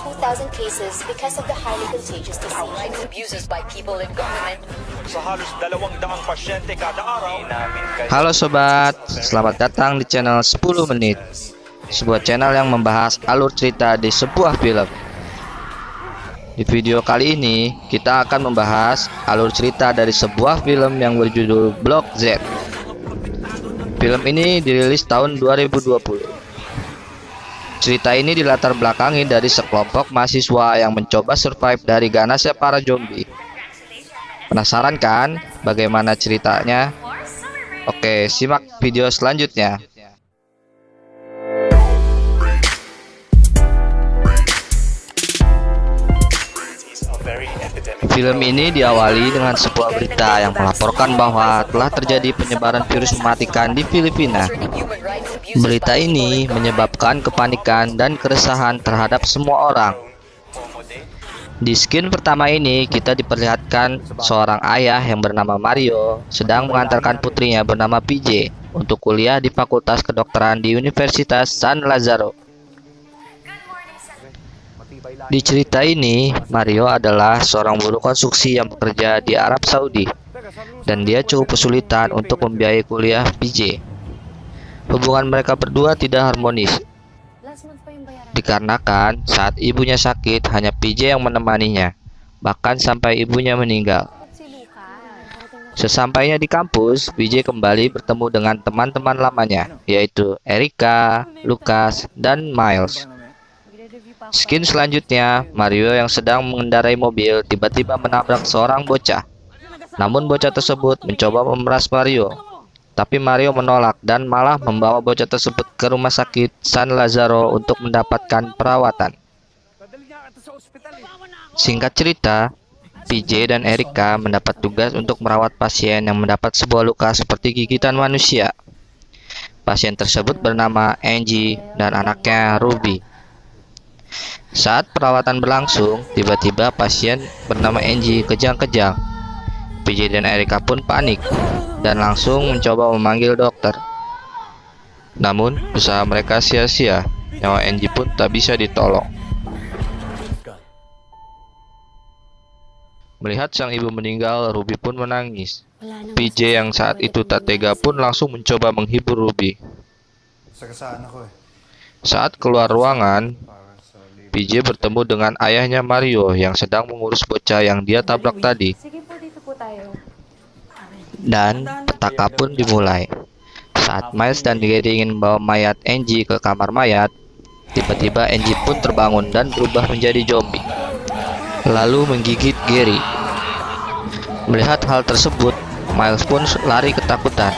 2,000 cases because of the highly contagious disease. Abuses by people in government. Sa halos 200 pasyente kada araw. Halo sobat, selamat datang di channel 10 menit. Sebuah channel yang membahas alur cerita di sebuah film. Di video kali ini, kita akan membahas alur cerita dari sebuah film yang berjudul Block Z. Film ini dirilis tahun 2020. Cerita ini dilatar belakangi dari sekelompok mahasiswa yang mencoba survive dari ganasnya para zombie. Penasaran kan bagaimana ceritanya? Oke, simak video selanjutnya. Film ini diawali dengan sebuah berita yang melaporkan bahwa telah terjadi penyebaran virus mematikan di Filipina. Berita ini menyebabkan kepanikan dan keresahan terhadap semua orang. Di scene pertama ini kita diperlihatkan seorang ayah yang bernama Mario sedang mengantarkan putrinya bernama PJ untuk kuliah di Fakultas Kedokteran di Universitas San Lazaro. Di cerita ini, Mario adalah seorang buruh konstruksi yang bekerja di Arab Saudi, dan dia cukup kesulitan untuk membiayai kuliah PJ. Hubungan mereka berdua tidak harmonis, dikarenakan saat ibunya sakit hanya PJ yang menemaninya, bahkan sampai ibunya meninggal. Sesampainya di kampus, PJ kembali bertemu dengan teman-teman lamanya, yaitu Erika, Lucas, dan Miles. Scene selanjutnya, Mario yang sedang mengendarai mobil tiba-tiba menabrak seorang bocah. Namun bocah tersebut mencoba memeras Mario, tapi Mario menolak dan malah membawa bocah tersebut ke rumah sakit San Lazaro untuk mendapatkan perawatan. Singkat cerita, PJ dan Erika mendapat tugas untuk merawat pasien yang mendapat sebuah luka seperti gigitan manusia. Pasien tersebut bernama Angie dan anaknya Ruby. Saat perawatan berlangsung, tiba-tiba pasien bernama Angie kejang-kejang. PJ dan Erika pun panik dan langsung mencoba memanggil dokter. Namun, usaha mereka sia-sia. Nyawa Angie pun tak bisa ditolong. Melihat sang ibu meninggal, Ruby pun menangis. PJ yang saat itu tak tega pun langsung mencoba menghibur Ruby. Saat keluar ruangan, PJ bertemu dengan ayahnya Mario yang sedang mengurus bocah yang dia tabrak tadi. Dan petaka pun dimulai. Saat Miles dan Gary ingin membawa mayat Angie ke kamar mayat, tiba-tiba Angie pun terbangun dan berubah menjadi zombie, lalu menggigit Gary. Melihat hal tersebut, Miles pun lari ketakutan.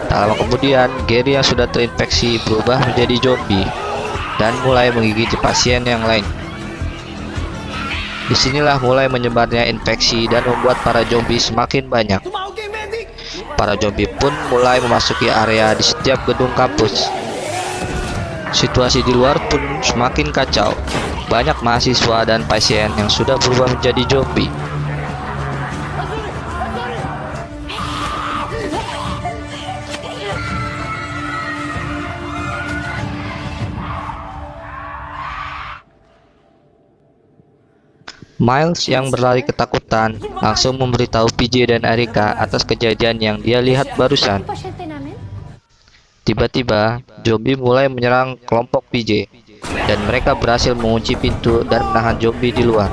Tak lama kemudian, Gary yang sudah terinfeksi berubah menjadi zombie dan mulai menggigit pasien yang lain. Disinilah mulai menyebarnya infeksi dan membuat para zombie semakin banyak. Para zombie pun mulai memasuki area di setiap gedung kampus. Situasi di luar pun semakin kacau. Banyak mahasiswa dan pasien yang sudah berubah menjadi zombie. Miles yang berlari ketakutan langsung memberitahu PJ dan Erika atas kejadian yang dia lihat barusan. Tiba-tiba, zombie mulai menyerang kelompok PJ, dan mereka berhasil mengunci pintu dan menahan zombie di luar.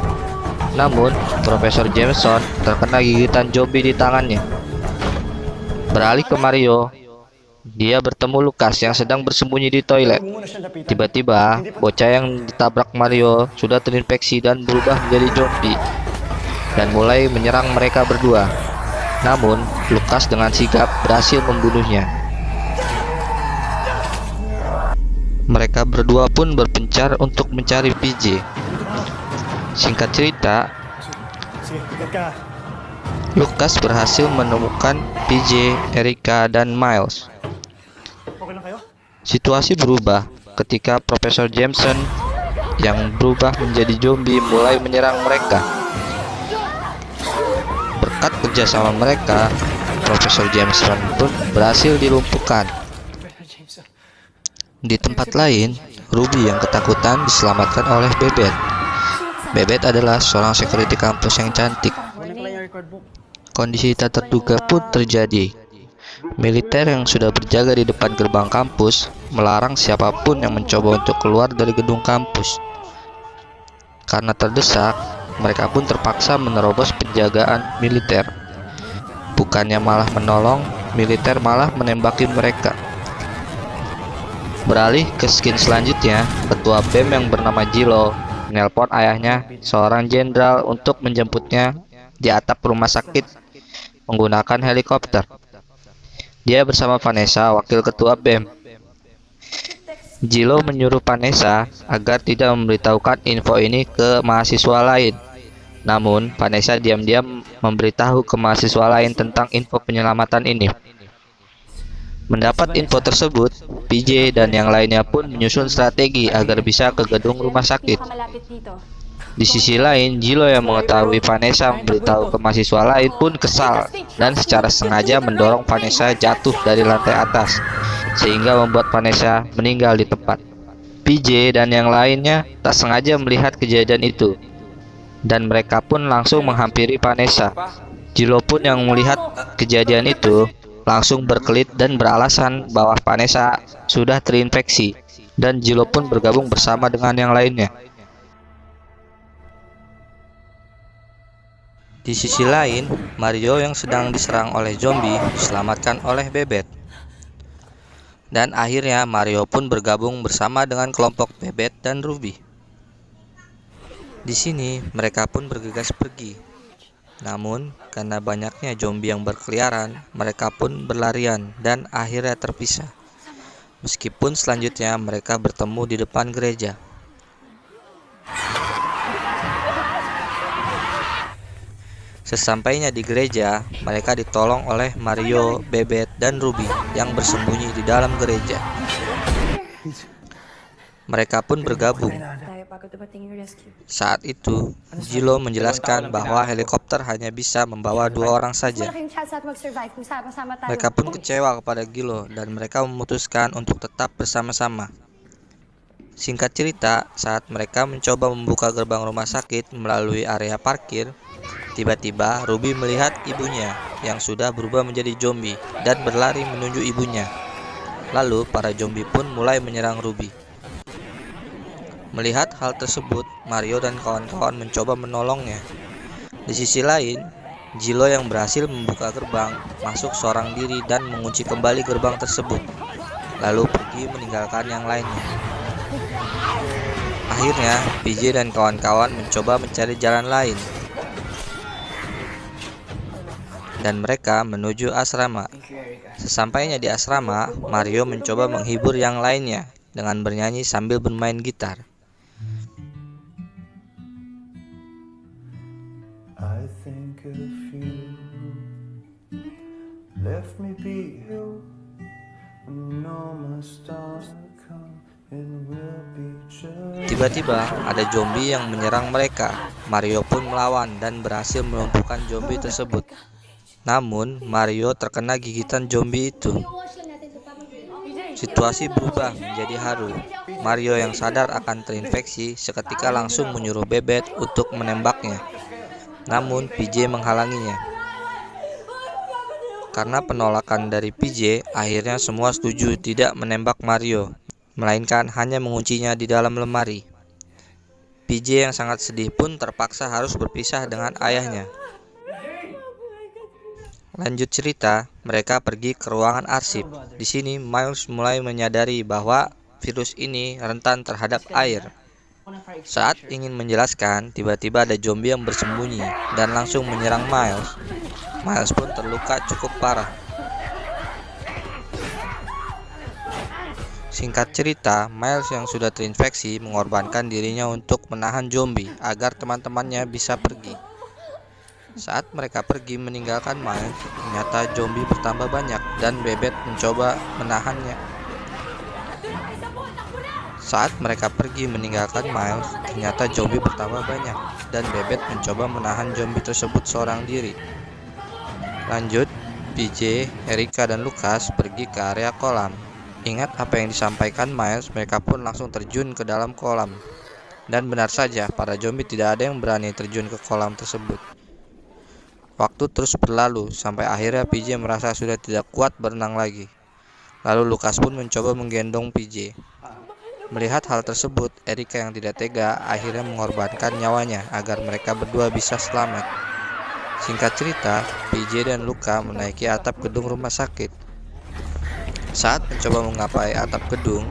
Namun, Profesor Jameson terkena gigitan zombie di tangannya. Beralih ke Mario, dia bertemu Lucas yang sedang bersembunyi di toilet. Tiba-tiba, bocah yang ditabrak Mario sudah terinfeksi dan berubah menjadi zombie dan mulai menyerang mereka berdua. Namun, Lucas dengan sigap berhasil membunuhnya. Mereka berdua pun berpencar untuk mencari PJ. Singkat cerita, Lucas berhasil menemukan PJ, Erika, dan Miles. Situasi berubah ketika Profesor Jameson yang berubah menjadi zombie mulai menyerang mereka. Berkat kerjasama mereka, Profesor Jameson pun berhasil dilumpuhkan. Di tempat lain, Ruby yang ketakutan diselamatkan oleh Bebet. Bebet adalah seorang security kampus yang cantik. Kondisi tak terduga pun terjadi. Militer yang sudah berjaga di depan gerbang kampus melarang siapapun yang mencoba untuk keluar dari gedung kampus. Karena terdesak, mereka pun terpaksa menerobos penjagaan militer. Bukannya malah menolong, militer malah menembaki mereka. Beralih ke skin selanjutnya, ketua BEM yang bernama Jilo menelpon ayahnya, seorang jenderal, untuk menjemputnya di atap rumah sakit menggunakan helikopter. Dia bersama Vanessa, wakil ketua BEM. Jilo menyuruh Vanessa agar tidak memberitahukan info ini ke mahasiswa lain. Namun, Vanessa diam-diam memberitahu ke mahasiswa lain tentang info penyelamatan ini. Mendapat info tersebut, PJ dan yang lainnya pun menyusun strategi agar bisa ke gedung rumah sakit. Di sisi lain, Jilo yang mengetahui Vanessa memberitahu ke mahasiswa lain pun kesal dan secara sengaja mendorong Vanessa jatuh dari lantai atas, sehingga membuat Vanessa meninggal di tempat. PJ dan yang lainnya tak sengaja melihat kejadian itu, dan mereka pun langsung menghampiri Vanessa. Jilo pun yang melihat kejadian itu langsung berkelit dan beralasan bahwa Vanessa sudah terinfeksi, dan Jilo pun bergabung bersama dengan yang lainnya. Di sisi lain, Mario yang sedang diserang oleh zombie diselamatkan oleh Bebet. Dan akhirnya Mario pun bergabung bersama dengan kelompok Bebet dan Ruby. Di sini mereka pun bergegas pergi. Namun, karena banyaknya zombie yang berkeliaran, mereka pun berlarian dan akhirnya terpisah. Meskipun selanjutnya mereka bertemu di depan gereja. Sesampainya di gereja, mereka ditolong oleh Mario, Bebet, dan Ruby yang bersembunyi di dalam gereja. Mereka pun bergabung. Saat itu, Jilo menjelaskan bahwa helikopter hanya bisa membawa 2 orang saja. Mereka pun kecewa kepada Jilo dan mereka memutuskan untuk tetap bersama-sama. Singkat cerita, saat mereka mencoba membuka gerbang rumah sakit melalui area parkir, tiba-tiba Ruby melihat ibunya yang sudah berubah menjadi zombie dan berlari menuju ibunya. Lalu para zombie pun mulai menyerang Ruby. Melihat hal tersebut, Mario dan kawan-kawan mencoba menolongnya. Di sisi lain, Jilo yang berhasil membuka gerbang masuk seorang diri dan mengunci kembali gerbang tersebut, lalu pergi meninggalkan yang lainnya. Akhirnya, PJ dan kawan-kawan mencoba mencari jalan lain, dan mereka menuju asrama. Sesampainya di asrama, Mario mencoba menghibur yang lainnya dengan bernyanyi sambil bermain gitar. I think of you, left me be you, when all my stars come and we'll be just. Tiba-tiba ada zombie yang menyerang mereka. Mario pun melawan dan berhasil melumpuhkan zombie tersebut. Namun Mario terkena gigitan zombie itu. Situasi berubah menjadi haru. Mario yang sadar akan terinfeksi seketika langsung menyuruh Bebet untuk menembaknya. Namun PJ menghalanginya. Karena penolakan dari PJ, akhirnya semua setuju tidak menembak Mario, melainkan hanya menguncinya di dalam lemari. PJ yang sangat sedih pun terpaksa harus berpisah dengan ayahnya. Lanjut cerita, mereka pergi ke ruangan arsip. Di sini Miles mulai menyadari bahwa virus ini rentan terhadap air. Saat ingin menjelaskan, tiba-tiba ada zombie yang bersembunyi dan langsung menyerang Miles. Miles pun terluka cukup parah. Singkat cerita, Miles yang sudah terinfeksi mengorbankan dirinya untuk menahan zombie agar teman-temannya bisa pergi. Saat mereka pergi meninggalkan Miles, ternyata zombie bertambah banyak dan Bebet mencoba menahannya. Saat mereka pergi meninggalkan Miles, ternyata zombie bertambah banyak dan Bebet mencoba menahan zombie tersebut seorang diri. Lanjut, PJ, Erika, dan Lucas pergi ke area kolam. Ingat apa yang disampaikan Miles, mereka pun langsung terjun ke dalam kolam. Dan benar saja, para zombie tidak ada yang berani terjun ke kolam tersebut. Waktu terus berlalu, sampai akhirnya PJ merasa sudah tidak kuat berenang lagi. Lalu Lucas pun mencoba menggendong PJ. Melihat hal tersebut, Erica yang tidak tega akhirnya mengorbankan nyawanya agar mereka berdua bisa selamat. Singkat cerita, PJ dan Luka menaiki atap gedung rumah sakit. Saat mencoba menggapai atap gedung,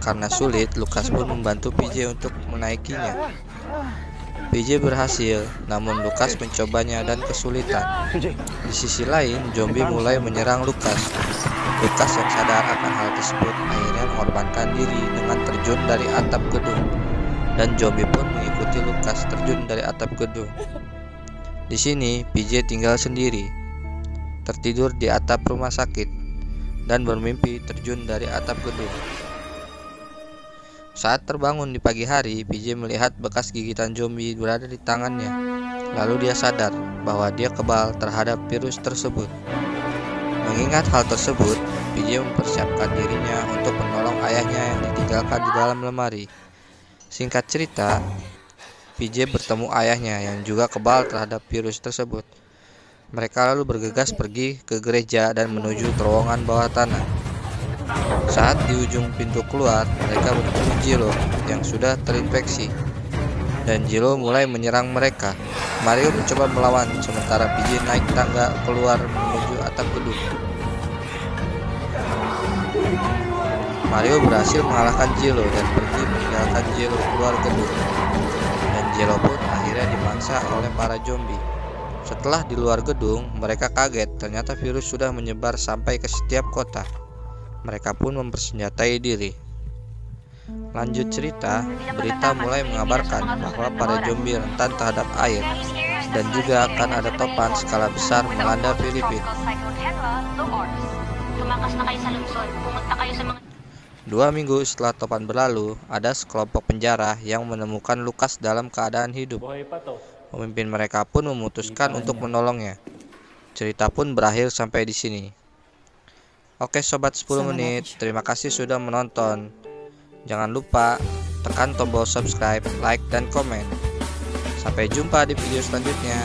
karena sulit, Lucas pun membantu PJ untuk menaikinya. PJ berhasil, namun Lucas mencobanya dan kesulitan. Di sisi lain, zombie mulai menyerang Lucas. Lucas yang sadar akan hal tersebut akhirnya mengorbankan diri dengan terjun dari atap gedung, dan zombie pun mengikuti Lucas terjun dari atap gedung. Di sini, PJ tinggal sendiri, tertidur di atap rumah sakit, dan bermimpi terjun dari atap gedung. Saat terbangun di pagi hari, PJ melihat bekas gigitan zombie berada di tangannya. Lalu dia sadar bahwa dia kebal terhadap virus tersebut. Mengingat hal tersebut, PJ mempersiapkan dirinya untuk menolong ayahnya yang ditinggalkan di dalam lemari. Singkat cerita, PJ bertemu ayahnya yang juga kebal terhadap virus tersebut. Mereka lalu bergegas pergi ke gereja dan menuju terowongan bawah tanah. Saat di ujung pintu keluar, mereka bertemu Jilo yang sudah terinfeksi, dan Jilo mulai menyerang mereka. Mario mencoba melawan, sementara PJ naik tangga keluar menuju atap gedung. Mario berhasil mengalahkan Jilo dan pergi meninggalkan Jilo keluar gedung, dan Jilo pun akhirnya dimangsa oleh para zombie. Setelah di luar gedung, mereka kaget ternyata virus sudah menyebar sampai ke setiap kota. Mereka pun mempersenjatai diri. Lanjut cerita, berita mulai mengabarkan bahwa para zombie rentan terhadap air, dan juga akan ada topan skala besar melanda Filipina. 2 minggu setelah topan berlalu, ada sekelompok penjara yang menemukan Lucas dalam keadaan hidup. Pemimpin mereka pun memutuskan untuk menolongnya. Cerita pun berakhir sampai di sini. Oke sobat 10 menit, terima kasih sudah menonton. Jangan lupa tekan tombol subscribe, like, dan komen. Sampai jumpa di video selanjutnya.